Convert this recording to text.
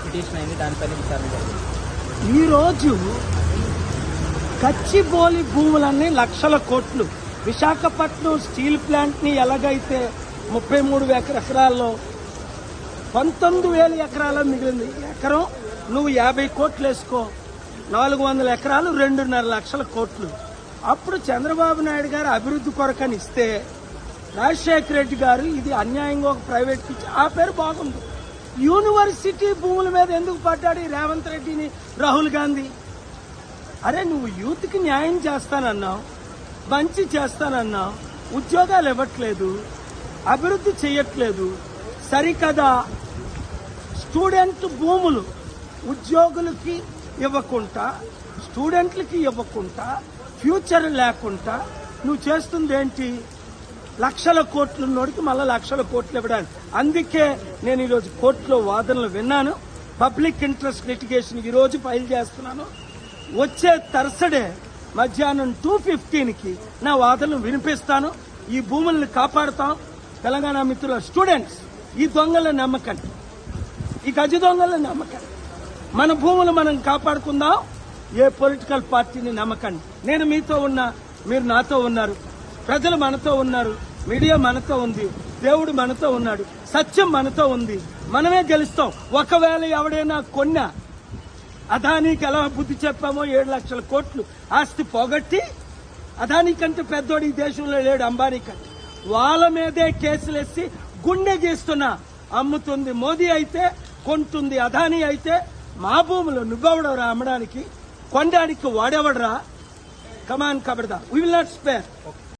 Petition అయింది, దానిపైన విచారణ జరిగింది. ఈరోజు గచ్చిబౌలి భూములన్నీ లక్షల కోట్లు, విశాఖపట్నం స్టీల్ ప్లాంట్ ని ఎలాగైతే 33 ఎకరాల్లో 19,000 ఎకరాల మిగిలింది. ఎకరం నువ్వు 50 కోట్లు వేసుకో, 400 ఎకరాలు 2.5 లక్షల కోట్లు. అప్పుడు చంద్రబాబు నాయుడు గారు అభివృద్ధి కొరకని ఇస్తే రాజశేఖర రెడ్డి గారు ఇది అన్యాయంగా ఒక ప్రైవేట్కి ఇచ్చి ఆ పేరు బాగుంది. యూనివర్సిటీ భూముల మీద ఎందుకు పడ్డాడు ఈ రేవంత్ రెడ్డిని రాహుల్ గాంధీ? అరే నువ్వు యూత్కి న్యాయం చేస్తానన్నావు, మంచి చేస్తానన్నావు, ఉద్యోగాలు ఇవ్వట్లేదు, అభివృద్ధి చేయట్లేదు. సరికదా స్టూడెంట్ భూములు ఉద్యోగులకి ఇవ్వకుండా, స్టూడెంట్లకి ఇవ్వకుండా, ఫ్యూచర్ లేకుండా నువ్వు చేస్తుంది ఏంటి? లక్షల కోట్లు ఉన్నోడికి మళ్ళీ లక్షల కోట్లు ఇవ్వడానికి. అందుకే నేను ఈరోజు కోర్టులో వాదనలు విన్నాను. పబ్లిక్ ఇంట్రెస్ట్ లిటిగేషన్ ఈరోజు ఫైల్ చేస్తున్నాను. వచ్చే థర్స్డే మధ్యాహ్నం 2:15కి నా వాదనలు వినిపిస్తాను. ఈ భూములను కాపాడుతాం. తెలంగాణ మిత్రుల స్టూడెంట్స్, ఈ దొంగల నమ్మకండి, ఈ గజ దొంగల నమ్మకండి. మన భూములు మనం కాపాడుకుందాం. ఏ పొలిటికల్ పార్టీని నమ్మకండి. నేను మీతో ఉన్నా, మీరు నాతో ఉన్నారు, ప్రజలు మనతో ఉన్నారు, మీడియా మనతో ఉంది, దేవుడు మనతో ఉన్నాడు, సత్యం మనతో ఉంది. మనమే గెలుస్తాం. ఒకవేళ ఎవడైనా కొన్నా, అదానికి ఎలా బుద్ధి చెప్పామో 7 లక్షల కోట్లు ఆస్తి పోగొట్టి, అదాని కంటే పెద్దోడు ఈ దేశంలో లేడు, అంబానీ కంటే, వాళ్ళ మీదే కేసులేసి గుండె గీస్తున్నా అమ్ముతుంది మోదీ అయితే, కొంటుంది అదాని అయితే. మా భూములు నువ్వెవడరా అమ్మడానికి, కొనడానికి వాడెవడరా? కమాన్ కబడదా, వీ విల్ నాట్ స్పేర్.